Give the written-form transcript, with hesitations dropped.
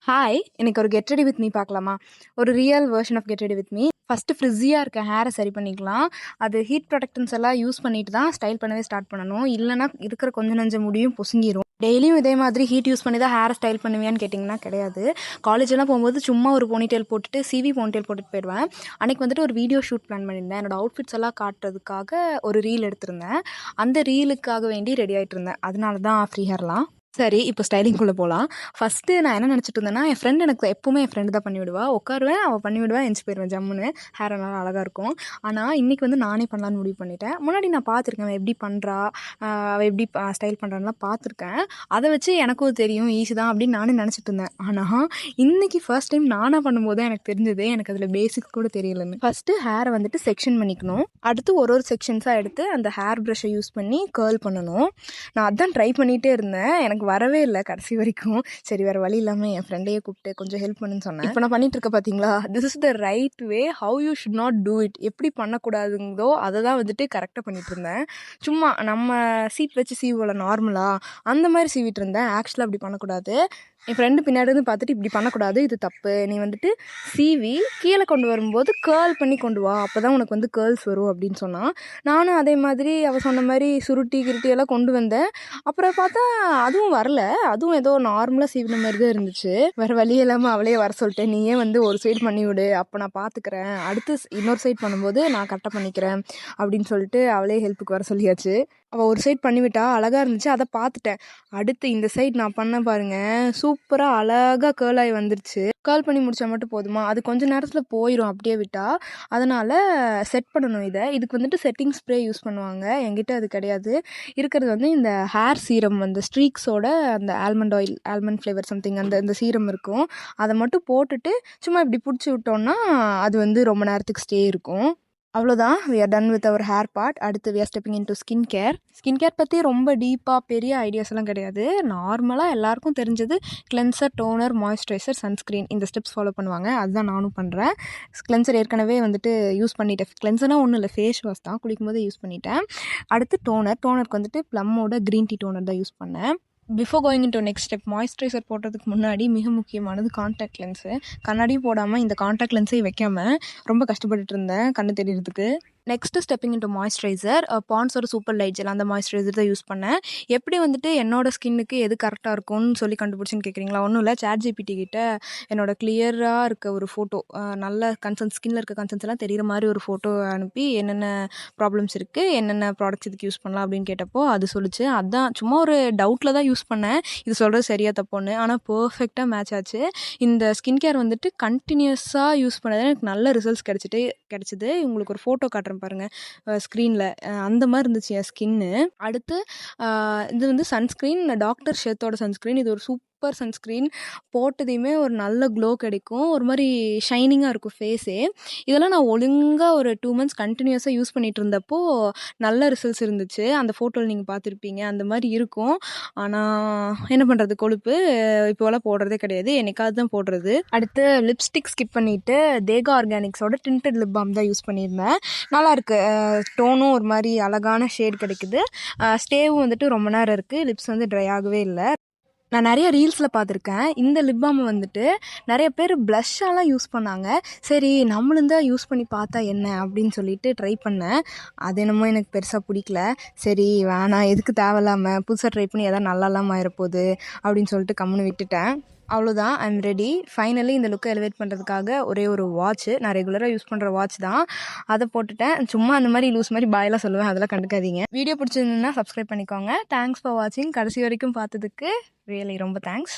Hi! இன்னைக்கு ஒரு get ready with me பார்க்கலாமா? ஒரு real version of get ready with me. First ஃப்ரிஸியா இருக்க ஹேரை சரி பண்ணிக்கலாம். அது ஹீட் ப்ரொடெக்டன்ஸ் எல்லாம் யூஸ் பண்ணிட்டு தான் ஸ்டைல் பண்ணவே ஸ்டார்ட் பண்ணணும். இல்லைனா இருக்கிற கொஞ்சம் நஞ்ச முடியும் பொசுங்கிரும். டெய்லியும் இதே மாதிரி ஹீட் யூஸ் பண்ணி தான் ஹேரை ஸ்டைல் பண்ணுவியான்னு கேட்டிங்கன்னா கிடையாது. காலேஜெல்லாம் போகும்போது சும்மா ஒரு போனிடெயில் போட்டுட்டு போனிடெயில் போட்டுட்டு போயிடுவேன். அன்றைக்கி வந்துட்டு ஒரு வீடியோ ஷூட் பிளான் பண்ணியிருந்தேன். என்னோடய அவுட்ஃபிட்ஸ் எல்லாம் காட்டுறதுக்காக ஒரு ரீல் எடுத்திருந்தேன். அந்த ரீலுக்காக வேண்டி ரெடி ஆகிட்டு இருந்தேன். அதனால தான் ஃப்ரீ ஹேர்லாம். சரி, இப்போ ஸ்டைலிங்குள்ளே போகலாம். ஃபஸ்ட்டு நான் என்ன நினச்சிட்டு இருந்தேன்னா, என் ஃப்ரெண்டு எனக்கு எப்போவுமே என் ஃப்ரெண்டு தான் பண்ணி விடுவா. உட்காருவேன், அவள் பண்ணி விடுவா, எந்திச்சு போயிடுவேன் ஜம்முன்னு. ஹேர் நல்லா அழகாக இருக்கும். ஆனால் இன்றைக்கி வந்து நானே பண்ணலான்னு முடிவு பண்ணிட்டேன். முன்னாடி நான் பார்த்துருக்கேன், அவள் எப்படி பண்ணுறா, அவள் எப்படி ஸ்டைல் பண்ணுறான்லாம் பார்த்துருக்கேன். அதை வச்சு எனக்கும் தெரியும் ஈஸி தான் அப்படின்னு நானே நினச்சிட்டு இருந்தேன். ஆனால் இன்றைக்கி ஃபர்ஸ்ட் டைம் நானாக பண்ணும்போது தான் எனக்கு தெரிஞ்சது, எனக்கு அதில் பேசிக்ஸ் கூட தெரியலன்னு. ஃபஸ்ட்டு ஹேரை வந்துட்டு செக்ஷன் பண்ணிக்கணும். அடுத்து ஒரு செக்ஷன்ஸாக எடுத்து அந்த ஹேர் ப்ரஷ்ஷை யூஸ் பண்ணி கேர்ள் பண்ணணும். நான் அதான் ட்ரை பண்ணிகிட்டே இருந்தேன். எனக்கு வரவே இல்லை கடைசி வரைக்கும். சரி, வேறு வழி இல்லாமல் என் ஃப்ரெண்டையே கூப்பிட்டு கொஞ்சம் ஹெல்ப் பண்ணுன்னு சொன்னேன். இப்போ நான் பண்ணிட்டு இருக்க பார்த்தீங்களா, this is the right way, how you should not do it. எப்படி பண்ணக்கூடாதுங்கதோ அதை தான் வந்துட்டு கரெக்டாக பண்ணிட்டு இருந்தேன். சும்மா நம்ம சீப் வச்சு சீவோல நார்மலாக அந்த மாதிரி சீவிட்டு இருந்தேன். ஆக்சுவலாக அப்படி பண்ணக்கூடாது. என் ஃப்ரெண்டு பின்னாடி இருந்து பார்த்துட்டு இப்படி பண்ணக்கூடாது, இது தப்பு, நீ வந்துட்டு சீவி கீழே கொண்டு வரும்போது கேர்ள் பண்ணி கொண்டு வா, அப்போ தான் உனக்கு வந்து கேர்ள்ஸ் வரும் அப்படின்னு சொன்னான். நானும் அதே மாதிரி அவள் சொன்ன மாதிரி சுருட்டி கிருட்டி எல்லாம் கொண்டு வந்தேன். அப்புறம் பார்த்தா அதுவும் வரல. அதுவும் ஏதோ நார்மலாக சீவின மாதிரி தான் இருந்துச்சு. வேறு வழி இல்லாமல் அவளையே வர சொல்லிட்டேன். நீயே வந்து ஒரு சைடு பண்ணி விடு, அப்போ நான் பார்த்துக்கிறேன், அடுத்து இன்னொரு சைடு பண்ணும்போது நான் கரெக்டாக பண்ணிக்கிறேன் அப்படின்னு சொல்லிட்டு அவளே ஹெல்ப்புக்கு வர சொல்லியாச்சு. அவள் ஒரு சைட் பண்ணிவிட்டா, அழகாக இருந்துச்சு, அதை பார்த்துட்டேன். அடுத்து இந்த சைட் நான் பண்ண பாருங்கள், சூப்பராக அழகாக கேர்ள் ஆகி வந்துருச்சு. கேர்ள் பண்ணி முடித்தா மட்டும் போதுமா, அது கொஞ்சம் நேரத்தில் போயிடும் அப்படியே விட்டால். அதனால் செட் பண்ணணும். இதுக்கு வந்துட்டு செட்டிங் ஸ்ப்ரே யூஸ் பண்ணுவாங்க. என்கிட்ட அது கிடையாது. இருக்கிறது வந்து இந்த ஹேர் சீரம், அந்த ஸ்ட்ரீக்ஸோட அந்த almond oil, almond flavour something, அந்த சீரம் இருக்கும். அதை மட்டும் போட்டுட்டு சும்மா இப்படி பிடிச்சி விட்டோன்னா அது வந்து ரொம்ப நேரத்துக்கு ஸ்டே இருக்கும். அவ்வளோதான், we are done with our hair part. அடுத்து we are stepping into skin care பற்றி ரொம்ப டீப்பாக பெரிய ஐடியாஸ் எல்லாம் கிடையாது. நார்மலாக எல்லாருக்கும் தெரிஞ்சது கிளென்சர், டோனர், மாய்ஸ்சரைசர், சன்ஸ்க்ரீன், இந்த ஸ்டெப்ஸ் ஃபாலோ பண்ணுவாங்க. அதுதான் நானும் பண்ணுறேன். கிளென்சர் ஏற்கனவே வந்துட்டு யூஸ் பண்ணிட்டேன். கிளென்சர்னால் ஒன்றும் இல்லை, ஃபேஸ் வாஷ் தான், குளிக்கும் போதே யூஸ் பண்ணிட்டேன். அடுத்து டோனருக்கு வந்துட்டு ப்ளம்மோட க்ரீன் டீ டோனர் தான் யூஸ் பண்ணேன். Before going into next step, moisturiser போடுறதுக்கு முன்னாடி மிக முக்கியமானது கான்டாக்ட் லென்ஸு. கண்ணாடியும் போடாமல் இந்த கான்டாக்ட் லென்ஸையும் வைக்காமல் ரொம்ப கஷ்டப்பட்டுட்டு இருந்தேன் கண்ணு தெரியறதுக்கு. நெக்ஸ்ட்டு ஸ்டெப்பிங் இன்டு மாய்ஸ்சரைசர், பாண்ட்ஸோட சூப்பர் லைட் ஜெல், அந்த மாய்ஸ்சரைசர் தான் யூஸ் பண்ணேன். எப்படி வந்துட்டு என்னோடய ஸ்கின்னுக்கு எது கரெக்டாக இருக்கும்னு சொல்லி கண்டுபிடிச்சின்னு கேட்குறீங்களா? ஒன்றும் இல்லை, ChatGPT கிட்ட என்னோட கிளியராக இருக்க ஒரு ஃபோட்டோ, நல்ல ஸ்கின்னில் இருக்க கன்சர்ன்ஸ் எல்லாம் தெரிகிற மாதிரி ஒரு ஃபோட்டோ அனுப்பி என்னென்ன ப்ராப்ளம்ஸ் இருக்குது, என்னென்ன ப்ராடக்ட்ஸ் இதுக்கு யூஸ் பண்ணலாம் அப்படின்னு கேட்டப்போ அது சொல்லிச்சு. அதுதான் சும்மா ஒரு டவுட்டில் தான் யூஸ் பண்ணேன், இது சொல்கிறது சரியா தப்போன்னு. ஆனால் பர்ஃபெக்டாக மேட்ச் ஆச்சு. இந்த ஸ்கின் கேர் வந்துட்டு கண்டினியூஸாக யூஸ் பண்ணது எனக்கு நல்ல ரிசல்ட்ஸ் கிடச்சிது. உங்களுக்கு ஒரு ஃபோட்டோ காட்டுறேன் பாருங்கள் ஸ்க்ரீனில், அந்த மாதிரி இருந்துச்சு என் ஸ்கின்னு. அடுத்து இது வந்து சன்ஸ்க்ரீன், டாக்டர் ஷெத்தோட சன்ஸ்க்ரீன். இது ஒரு சூப்பர் சன்ஸ்க்ரீன். போட்டதையுமே ஒரு நல்ல க்ளோ கிடைக்கும், ஒரு மாதிரி ஷைனிங்காக இருக்கும் ஃபேஸே. இதெல்லாம் நான் ஒழுங்காக ஒரு 2 months கண்டினியூஸாக யூஸ் பண்ணிகிட்டு இருந்தப்போ நல்ல ரிசல்ட்ஸ் இருந்துச்சு. அந்த ஃபோட்டோவில் நீங்கள் பார்த்துருப்பீங்க, அந்த மாதிரி இருக்கும். ஆனால் என்ன பண்ணுறது, கொழுப்பு இப்போலாம் போடுறதே கிடையாது, என்னைக்காவது தான் போடுறது. அடுத்து லிப்ஸ்டிக் ஸ்கிப் பண்ணிவிட்டு தேகா ஆர்கானிக்ஸோட டிண்டட் லிப் பாம் தான் யூஸ் பண்ணியிருந்தேன். நல்லாயிருக்கு, டோனும் ஒரு மாதிரி அழகான ஷேட் கிடைக்குது, ஸ்டேவும் வந்துட்டு ரொம்ப நேரம் இருக்குது, லிப்ஸ் வந்து ட்ரை ஆகவே இல்லை. நான் நிறைய ரீல்ஸில் பார்த்துருக்கேன், இந்த லிப் பாமை வந்துட்டு நிறைய பேர் ப்ளஷ்ஷாலாம் யூஸ் பண்ணாங்க. சரி, நம்மளும் தான் யூஸ் பண்ணி பார்த்தா என்ன அப்படின்னு சொல்லிட்டு ட்ரை பண்ணேன். அது என்னமோ எனக்கு பெருசாக பிடிக்கல. சரி வேணாம், எதுக்கு தேவையில்லாமல் புதுசாக ட்ரை பண்ணி எதாவது நல்லாலாம் ஆயிரப்போகுது அப்படின்னு சொல்லிட்டு கம்முன்னு விட்டுட்டேன். அவ்வளோதான், ஐ எம் ரெடி. ஃபைனலி இந்த லுக்கை எலிவேட் பண்ணுறதுக்காக ஒரே ஒரு வாட்ச், நான் ரெகுலராக யூஸ் பண்ணுற வாட்ச் தான், அதை போட்டுட்டேன். சும்மா அந்த மாதிரி லூஸ் மாதிரி பாயெல்லாம் சொல்லுவேன், அதெல்லாம் கண்டுக்காதீங்க. வீடியோ பிடிச்சிருந்ததுன்னா சப்ஸ்கிரைப் பண்ணிக்கோங்க. தேங்க்ஸ் ஃபார் வாட்சிங். கடைசி வரைக்கும் பார்த்ததுக்கு ரியலி ரொம்ப தேங்க்ஸ்.